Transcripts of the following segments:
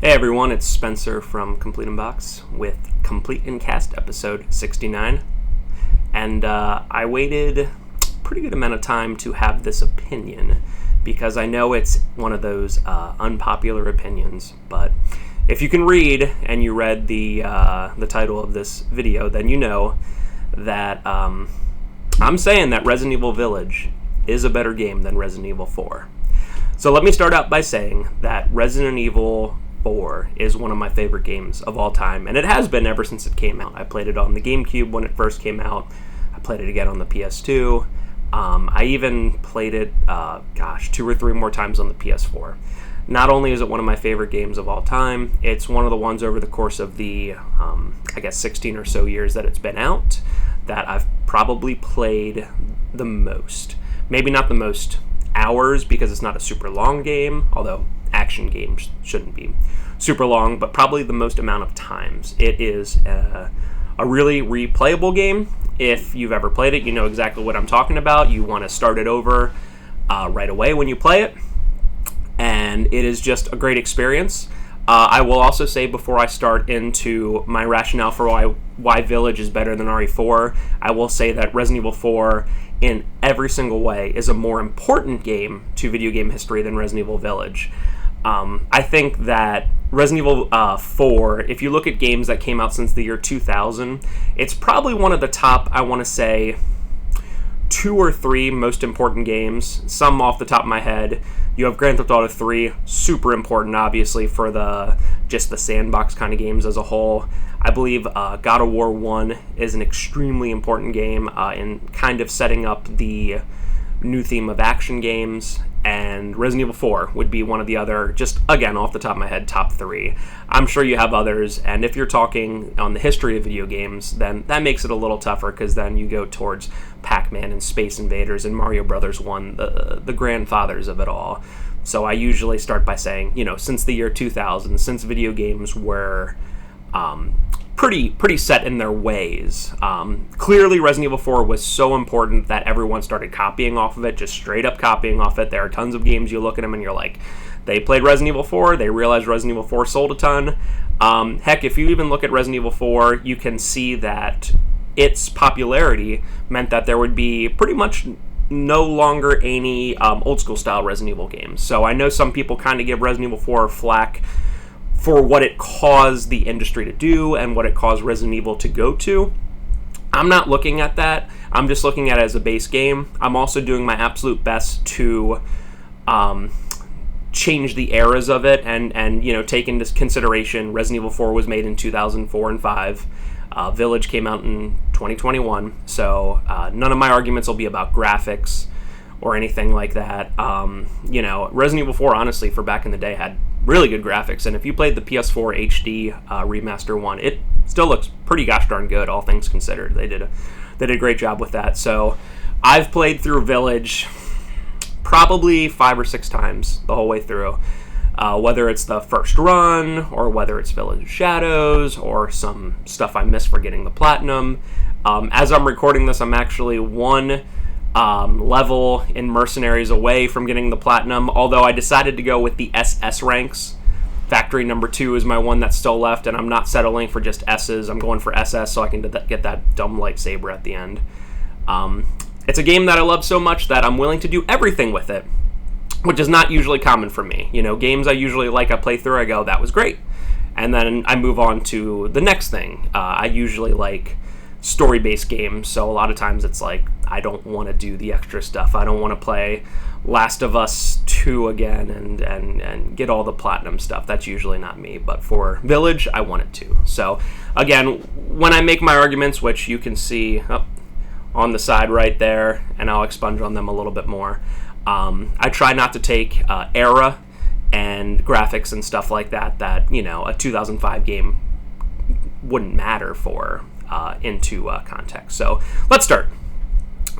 Hey everyone, it's Spencer from Complete Unbox with Complete and Cast episode 69. And I waited a pretty good amount of time to have this opinion because I know it's one of those unpopular opinions. But if you can read and you read the title of this video, then you know that I'm saying that Resident Evil Village is a better game than Resident Evil 4. So let me start out by saying that Resident Evil 4 is one of my favorite games of all time, and it has been ever since it came out. I played it on the GameCube when it first came out. I played it again on the PS2. I even played it, 2 or 3 more times on the PS4. Not only is it one of my favorite games of all time, it's one of the ones over the course of the, 16 or so years that it's been out that I've probably played the most. Maybe not the most hours because it's not a super long game, although action games shouldn't be super long, but probably the most amount of times. It is a really replayable game. If you've ever played it, you know exactly what I'm talking about. You want to start it over right away when you play it, and it is just a great experience. I will also say before I start into my rationale for why Village is better than RE4, I will say that Resident Evil 4 in every single way is a more important game to video game history than Resident Evil Village. I think that Resident Evil 4, if you look at games that came out since the year 2000, it's probably one of the top, I want to say, 2 or 3 most important games. Some off the top of my head. You have Grand Theft Auto 3, super important, obviously, for the sandbox kind of games as a whole. I believe God of War 1 is an extremely important game in kind of setting up the new theme of action games, and Resident Evil 4 would be one of the other, just again off the top of my head, top 3. I'm sure you have others, and if you're talking on the history of video games, then that makes it a little tougher because then you go towards Pac-Man and Space Invaders and Mario Brothers 1, the grandfathers of it all. So I usually start by saying, since the year 2000, since video games were pretty set in their ways. Clearly, Resident Evil 4 was so important that everyone started copying off of it, just straight up copying off it. There are tons of games you look at them and you're like, they played Resident Evil 4, they realized Resident Evil 4 sold a ton. Heck, if you even look at Resident Evil 4, you can see that its popularity meant that there would be pretty much no longer any old school style Resident Evil games. So I know some people kind of give Resident Evil 4 flack for what it caused the industry to do and what it caused Resident Evil to go to. I'm not looking at that. I'm just looking at it as a base game. I'm also doing my absolute best to change the eras of it and take into consideration Resident Evil 4 was made in 2004 and 5. Village came out in 2021, so none of my arguments will be about graphics or anything like that. Resident Evil 4, honestly, for back in the day, had really good graphics, and if you played the PS4 HD remaster one, it still looks pretty gosh darn good, all things considered. They did a great job with that. So I've played through Village probably 5 or 6 times the whole way through. Whether it's the first run, or whether it's Village Shadows, or some stuff I missed for getting the platinum. As I'm recording this, I'm actually one level in Mercenaries away from getting the platinum, although I decided to go with the SS ranks. Factory number 2 is my one that's still left, and I'm not settling for just S's. I'm going for SS so I can get that dumb lightsaber at the end. It's a game that I love so much that I'm willing to do everything with it, which is not usually common for me. Games I usually like, I play through, I go, that was great. And then I move on to the next thing. I usually like story-based games, so a lot of times it's like, I don't want to do the extra stuff. I don't want to play Last of Us 2 again and get all the platinum stuff. That's usually not me, but for Village, I wanted to. So, again, when I make my arguments, which you can see on the side right there, and I'll expunge on them a little bit more, I try not to take era and graphics and stuff like that a 2005 game wouldn't matter for into context. So let's start.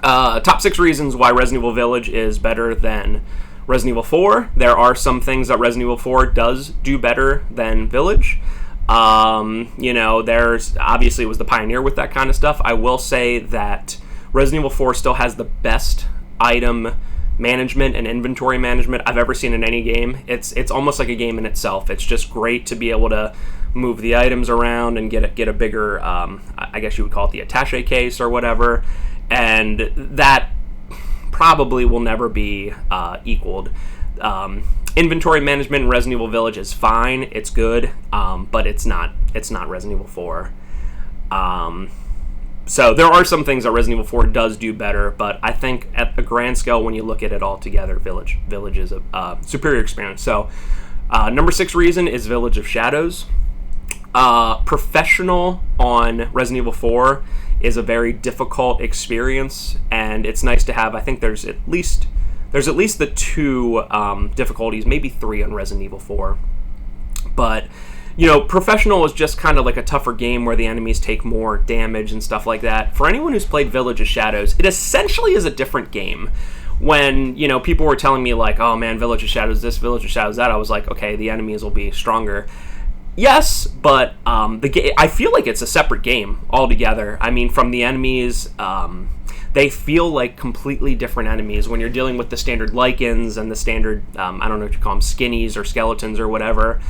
Top 6 reasons why Resident Evil Village is better than Resident Evil 4. There are some things that Resident Evil 4 does do better than Village. There's obviously it was the pioneer with that kind of stuff. I will say that Resident Evil 4 still has the best item management and inventory management I've ever seen in any game. It's almost like a game in itself. It's just great to be able to move the items around and get a bigger, I guess you would call it the attaché case or whatever, and that probably will never be equaled. Inventory management in Resident Evil Village is fine. It's good, but it's not Resident Evil 4. So there are some things that Resident Evil 4 does do better, but I think at the grand scale, when you look at it all together, Village is a superior experience. So number 6 reason is Village of Shadows. Professional on Resident Evil 4 is a very difficult experience, and it's nice to have. I think there's at least the 2 difficulties, maybe 3 on Resident Evil 4. But, Professional is just kind of like a tougher game where the enemies take more damage and stuff like that. For anyone who's played Village of Shadows, it essentially is a different game. When, people were telling me like, oh man, Village of Shadows this, Village of Shadows that, I was like, okay, the enemies will be stronger. Yes, but I feel like it's a separate game altogether. I mean, from the enemies, they feel like completely different enemies. When you're dealing with the standard Lycans and the standard, I don't know what you call them, skinnies or skeletons or whatever,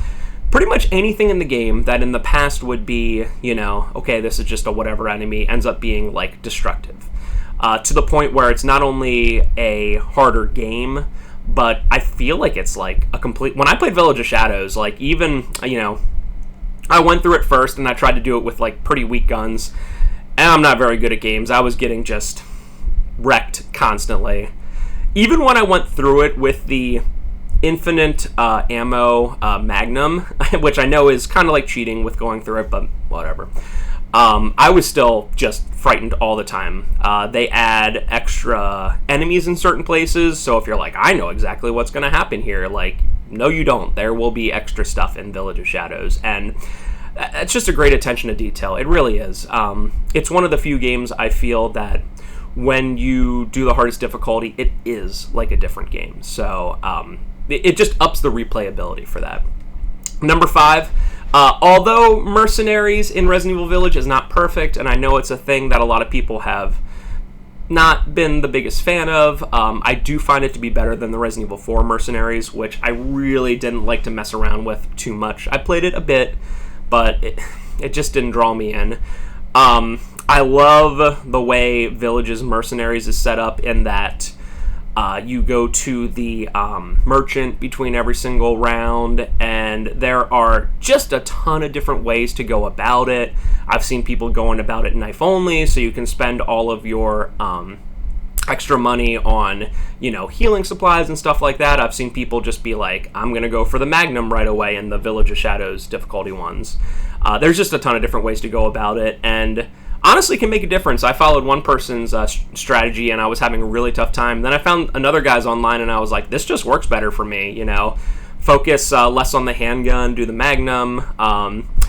pretty much anything in the game that in the past would be, okay, this is just a whatever enemy, ends up being, like, destructive. To the point where it's not only a harder game, but I feel like it's, like, a complete... When I played Village of Shadows, like, even, I went through it first, and I tried to do it with, like, pretty weak guns, and I'm not very good at games. I was getting just wrecked constantly. Even when I went through it with the infinite ammo Magnum, which I know is kind of like cheating with going through it, but whatever. I was still just frightened all the time. They add extra enemies in certain places, so if you're like, I know exactly what's going to happen here, like, no you don't. There will be extra stuff in Village of Shadows, and it's just a great attention to detail. It really is. It's one of the few games I feel that when you do the hardest difficulty, it is like a different game. So it just ups the replayability for that. Number 5, although Mercenaries in Resident Evil Village is not perfect, and I know it's a thing that a lot of people have not been the biggest fan of, I do find it to be better than the Resident Evil 4 Mercenaries, which I really didn't like to mess around with too much. I played it a bit, but it just didn't draw me in. I love the way Village's Mercenaries is set up in that you go to the merchant between every single round, and there are just a ton of different ways to go about it. I've seen people going about it knife only, so you can spend all of your extra money on, healing supplies and stuff like that. I've seen people just be like, I'm going to go for the Magnum right away in the Village of Shadows difficulty ones. There's just a ton of different ways to go about it, and honestly can make a difference. I followed one person's strategy, and I was having a really tough time. Then I found another guy's online, and I was like, this just works better for me, Focus less on the handgun, do the Magnum.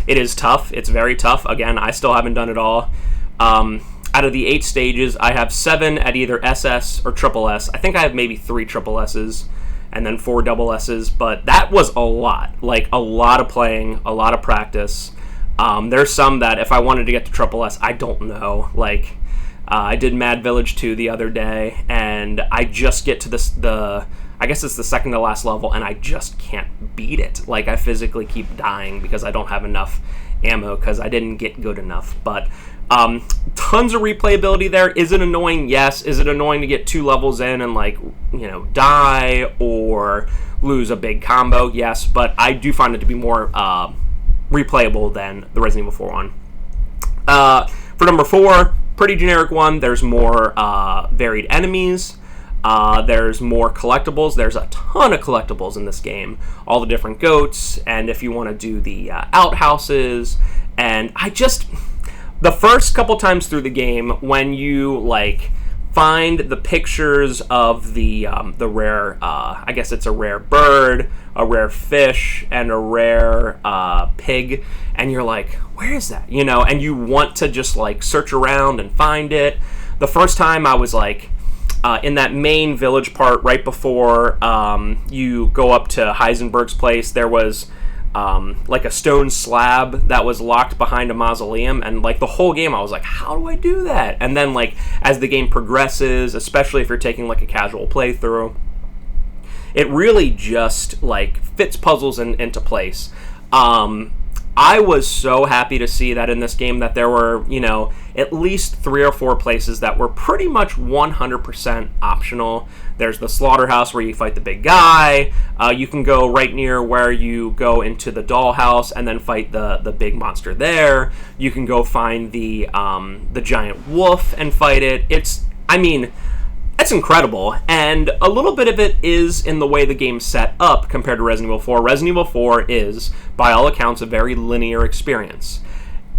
It is tough. It's very tough. Again, I still haven't done it all. Out of the 8 stages, I have 7 at either SS or Triple S. I think I have maybe 3 Triple S's and then 4 Double S's, but that was a lot. Like, a lot of playing, a lot of practice. There's some that if I wanted to get to Triple S, I don't know. Like, I did Mad Village 2 the other day, and I just get to I guess it's the second to last level, and I just can't beat it. Like, I physically keep dying because I don't have enough ammo because I didn't get good enough. But tons of replayability there. Is it annoying? Yes. Is it annoying to get 2 levels in and, like, die or lose a big combo? Yes, but I do find it to be more replayable than the Resident Evil 4 one. For number 4, pretty generic one. There's more varied enemies. There's more collectibles. There's a ton of collectibles in this game. All the different goats, and if you want to do the outhouses. And the first couple times through the game, when you, like, find the pictures of the rare, I guess it's a rare bird, a rare fish, and a rare pig, and you're like, where is that? And you want to just, like, search around and find it. The first time I was, like, in that main village part right before you go up to Heisenberg's place, there was like a stone slab that was locked behind a mausoleum, and like the whole game I was like, how do I do that? And then like as the game progresses, especially if you're taking like a casual playthrough, it really just like fits puzzles into place. I was so happy to see that in this game that there were, at least 3 or 4 places that were pretty much 100% optional. There's the slaughterhouse where you fight the big guy. You can go right near where you go into the dollhouse and then fight the big monster there. You can go find the giant wolf and fight it. It's incredible, and a little bit of it is in the way the game's set up compared to Resident Evil 4. Resident Evil 4 is, by all accounts, a very linear experience,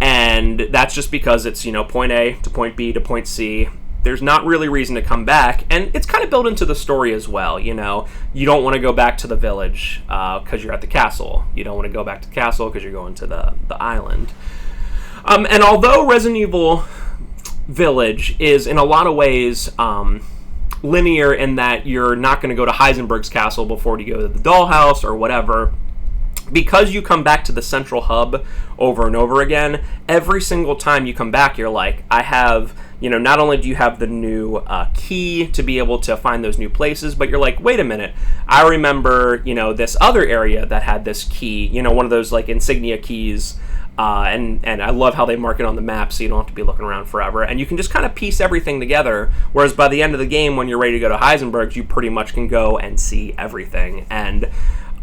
and that's just because it's, point A to point B to point C. There's not really reason to come back, and it's kind of built into the story as well, You don't want to go back to the village because you're at the castle. You don't want to go back to the castle because you're going to the island. And although Resident Evil Village is, in a lot of ways, linear in that you're not going to go to Heisenberg's castle before you go to the dollhouse or whatever, because you come back to the central hub over and over again, every single time you come back, you're like, I have, not only do you have the new key to be able to find those new places, but you're like, wait a minute, I remember, this other area that had this key, one of those like insignia keys. And I love how they mark it on the map so you don't have to be looking around forever. And you can just kind of piece everything together, whereas by the end of the game, when you're ready to go to Heisenberg's, you pretty much can go and see everything. And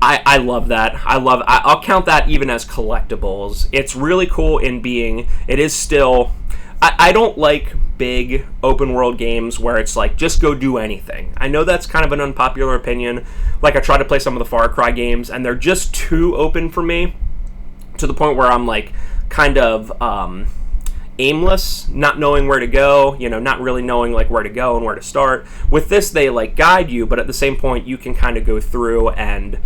I love that. I'll count that even as collectibles. It's really cool in being, it is still, I don't like big open world games where it's like, just go do anything. I know that's kind of an unpopular opinion. Like I try to play some of the Far Cry games and they're just too open for me, to the point where I'm like kind of aimless, not knowing where to go, not really knowing like where to go and where to start. With this, they like guide you, but at the same point, you can kind of go through and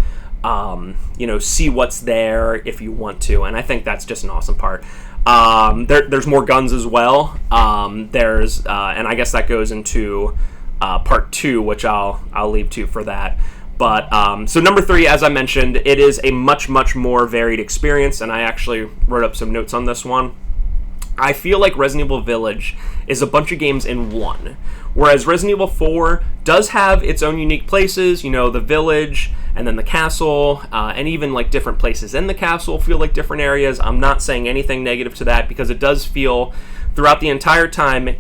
see what's there if you want to. And I think that's just an awesome part. There's more guns as well. And I guess that goes into part 2, which I'll leave to for that. But, so number 3, as I mentioned, it is a much, much more varied experience, and I actually wrote up some notes on this one. I feel like Resident Evil Village is a bunch of games in one, whereas Resident Evil 4 does have its own unique places, the village, and then the castle, and even like different places in the castle feel like different areas. I'm not saying anything negative to that, because it does feel, throughout the entire time,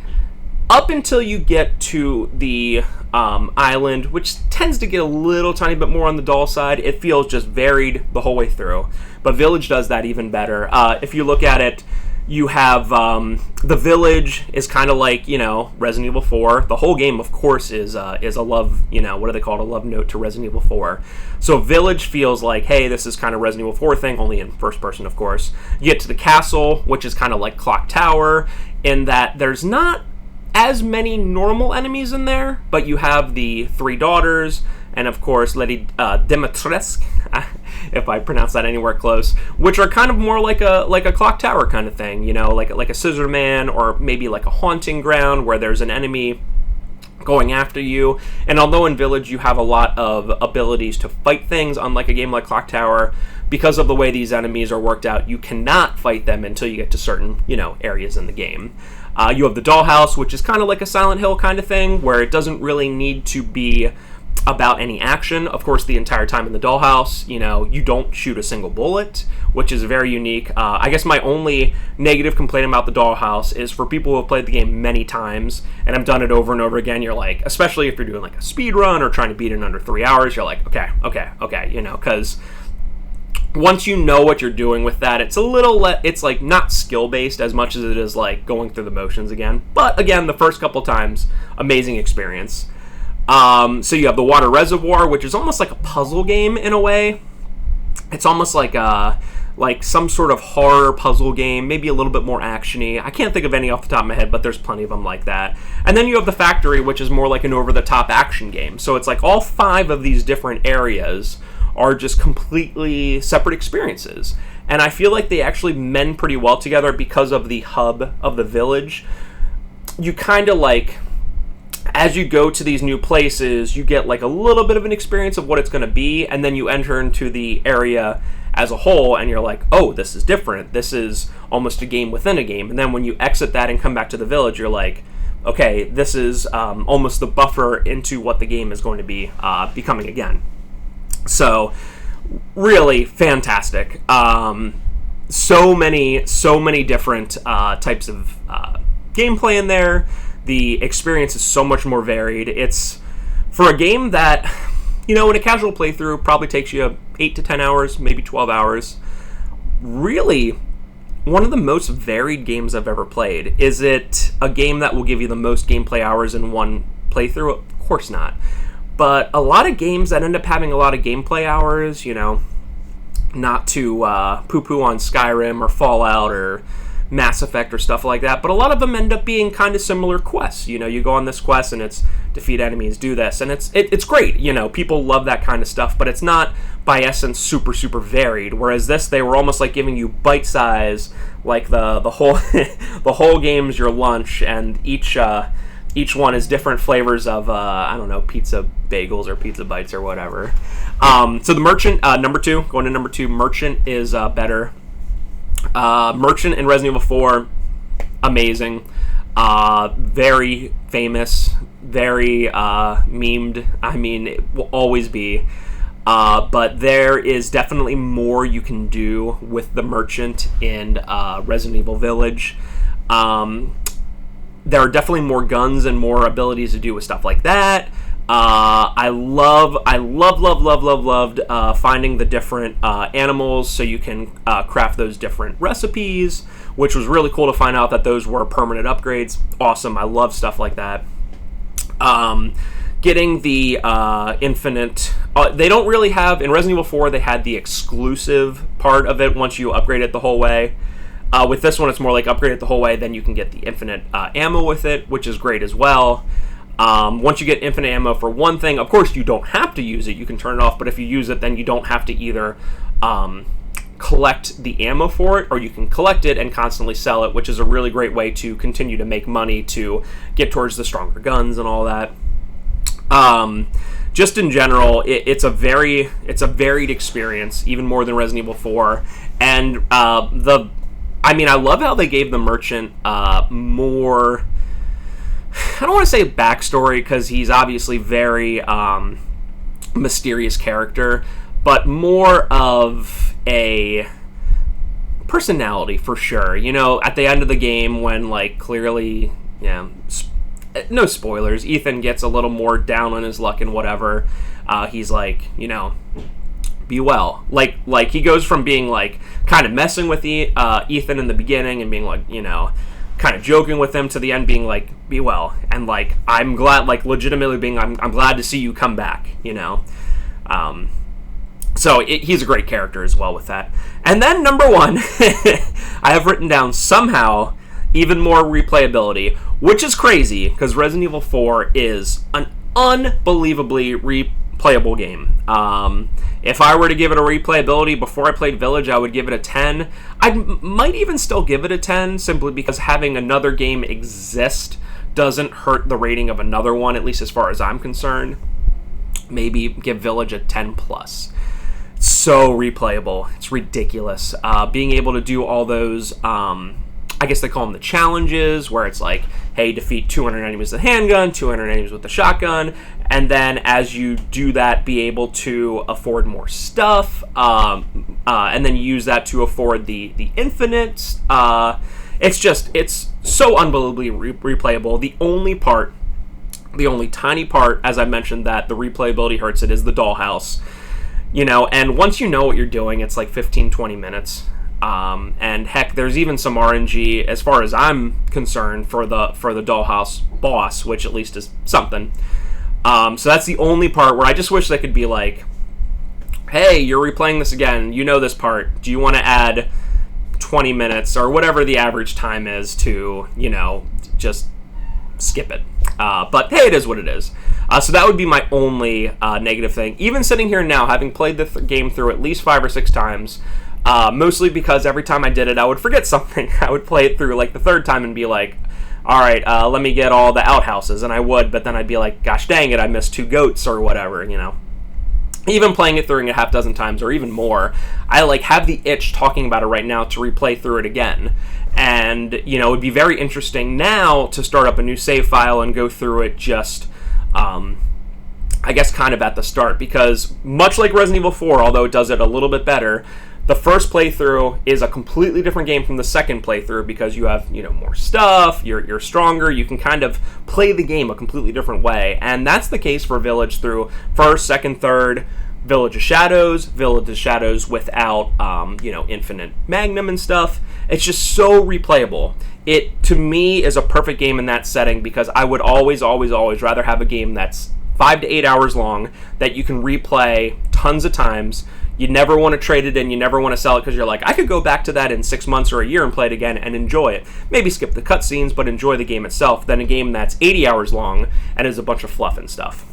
up until you get to the island, which tends to get a little tiny bit more on the dull side, it feels just varied the whole way through. But Village does that even better. If you look at it, you have the village is kind of like, Resident Evil 4. The whole game, of course, is a love, what do they call it? A love note to Resident Evil 4. So Village feels like, hey, this is kind of Resident Evil 4 thing, only in first person, of course. You get to the castle, which is kind of like Clock Tower, in that there's not as many normal enemies in there, but you have the 3 daughters, and of course Lady Dimitrescu, if I pronounce that anywhere close, which are kind of more like a Clock Tower kind of thing, like a Scissor Man, or maybe like a haunting ground where there's an enemy going after you. And although in Village you have a lot of abilities to fight things, unlike a game like Clock Tower, because of the way these enemies are worked out, you cannot fight them until you get to certain, areas in the game. You have the dollhouse, which is kind of like a Silent Hill kind of thing, where it doesn't really need to be about any action. Of course, the entire time in the dollhouse, you don't shoot a single bullet, which is very unique. I guess my only negative complaint about the dollhouse is for people who have played the game many times and have done it over and over again, you're like, especially if you're doing like a speed run or trying to beat it in under 3 hours, you're like, okay, because once you know what you're doing with that, it's a little it's like not skill based as much as it is like going through the motions again. But again, the first couple times, amazing experience. So you have the water reservoir, which is almost like a puzzle game in a way. It's almost like some sort of horror puzzle game, maybe a little bit more actiony. I can't think of any off the top of my head, but there's plenty of them like that. And then you have the factory, which is more like an over-the-top action game. So it's like all 5 of these different areas are just completely separate experiences. And I feel like they actually mend pretty well together because of the hub of the village. You kind of like as you go to these new places, you get like a little bit of an experience of what it's going to be, and then you enter into the area as a whole, and you're like, oh, this is different. This is almost a game within a game. And then when you exit that and come back to the village, you're like, okay, this is almost the buffer into what the game is going to be becoming again. So, really fantastic. So many different types of gameplay in there. The experience is so much more varied. It's, for a game that, in a casual playthrough probably takes you 8 to 10 hours, maybe 12 hours, really one of the most varied games I've ever played. Is it a game that will give you the most gameplay hours in one playthrough? Of course not. But a lot of games that end up having a lot of gameplay hours, not to poo-poo on Skyrim or Fallout or Mass Effect or stuff like that, but a lot of them end up being kind of similar quests. You go on this quest and it's defeat enemies, do this, and it's great. People love that kind of stuff, but it's not by essence super varied. Whereas this, they were almost like giving you bite size, like the whole the whole game's your lunch, and each one is different flavors of pizza bagels or pizza bites or whatever. So the Merchant, number 2, going to number 2, Merchant is better. Merchant in Resident Evil 4, amazing, very famous, very memed. I mean, it will always be. But there is definitely more you can do with the Merchant in Resident Evil Village. There are definitely more guns and more abilities to do with stuff like that. I loved finding the different animals so you can craft those different recipes, which was really cool to find out that those were permanent upgrades. Awesome. I love stuff like that. Getting the infinite... they don't really have... In Resident Evil 4, they had the exclusive part of it once you upgrade it the whole way. With this one, it's more like upgrade it the whole way, then you can get the infinite ammo with it, which is great as well. Once you get infinite ammo for one thing, of course you don't have to use it, you can turn it off, but if you use it, then you don't have to either collect the ammo for it, or you can collect it and constantly sell it, which is a really great way to continue to make money to get towards the stronger guns and all that. Just in general, it's a varied experience, even more than Resident Evil 4, and I love how they gave the Merchant more... I don't want to say backstory, because he's obviously very mysterious character, but more of a personality for sure. At the end of the game, when clearly, no spoilers, Ethan gets a little more down on his luck and whatever. He's like, be well. Like he goes from being kind of messing with Ethan in the beginning and being kind of joking with him, to the end being be well, and I'm glad, legitimately being I'm glad to see you come back, so he's a great character as well with that. And then number 1, I have written down somehow even more replayability, which is crazy because Resident Evil 4 is an unbelievably replayable game. If I were to give it a replayability before I played Village, I would give it a 10. I might even still give it a 10, simply because having another game exist doesn't hurt the rating of another one, at least as far as I'm concerned. Maybe give Village a 10 plus. It's so replayable. It's ridiculous. Being able to do all those, I guess they call them the challenges, where it's hey, defeat 200 enemies with a handgun, 200 enemies with a shotgun, and then as you do that, be able to afford more stuff, and then use that to afford the infinite. It's so unbelievably replayable. The only tiny part, as I mentioned, that the replayability hurts it is the dollhouse. And once you know what you're doing, it's 15-20 minutes. And heck, there's even some RNG, as far as I'm concerned, for the dollhouse boss, which at least is something. So that's the only part where I just wish they could be hey, you're replaying this again, this part, do you want to add 20 minutes or whatever the average time is to, just skip it. But hey, it is what it is. So that would be my only negative thing. Even sitting here now, having played the game through at least 5 or 6 times, mostly because every time I did it, I would forget something. I would play it through the third time and be all all right, let me get all the outhouses, and I would, but then I'd be like, gosh dang it, I missed 2 goats or whatever, Even playing it through a half dozen times or even more, I have the itch talking about it right now to replay through it again. And, it would be very interesting now to start up a new save file and go through it just, I guess, kind of at the start. Because much like Resident Evil 4, although it does it a little bit better, the first playthrough is a completely different game from the second playthrough because you have, more stuff, you're stronger, you can kind of play the game a completely different way. And that's the case for Village through first, second, third, Village of Shadows without, Infinite Magnum and stuff. It's just so replayable. It, to me, is a perfect game in that setting because I would always rather have a game that's 5 to 8 hours long that you can replay tons of times. You never want to trade it in, you never want to sell it because you're like, I could go back to that in 6 months or a year and play it again and enjoy it. Maybe skip the cutscenes, but enjoy the game itself, than a game that's 80 hours long and is a bunch of fluff and stuff.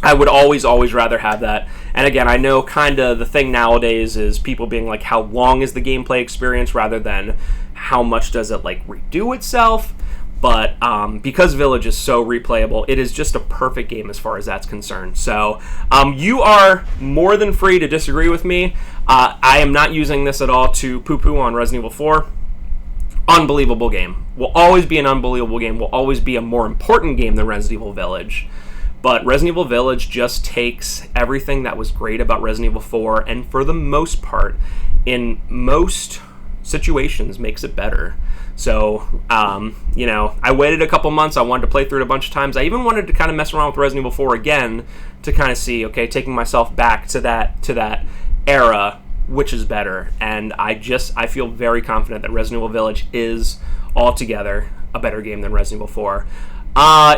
I would always rather have that. And again, I know kind of the thing nowadays is people being like, how long is the gameplay experience rather than how much does it redo itself. But because Village is so replayable, it is just a perfect game as far as that's concerned. So you are more than free to disagree with me. I am not using this at all to poo-poo on Resident Evil 4. Unbelievable game. Will always be an unbelievable game. Will always be a more important game than Resident Evil Village. But Resident Evil Village just takes everything that was great about Resident Evil 4 and for the most part, in most situations, makes it better. So, I waited a couple months. I wanted to play through it a bunch of times. I even wanted to kind of mess around with Resident Evil 4 again to kind of see, okay, taking myself back to that era, which is better. And I feel very confident that Resident Evil Village is altogether a better game than Resident Evil 4.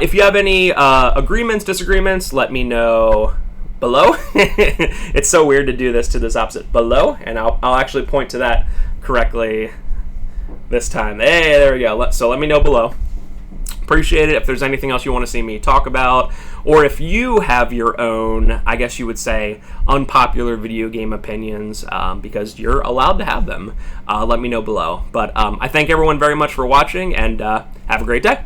If you have any agreements, disagreements, let me know below. It's so weird to do this to this opposite. Below, and I'll actually point to that correctly this time. Hey, there we go. So let me know below. Appreciate it. If there's anything else you want to see me talk about, or if you have your own, I guess you would say, unpopular video game opinions, because you're allowed to have them, let me know below. But I thank everyone very much for watching, and have a great day.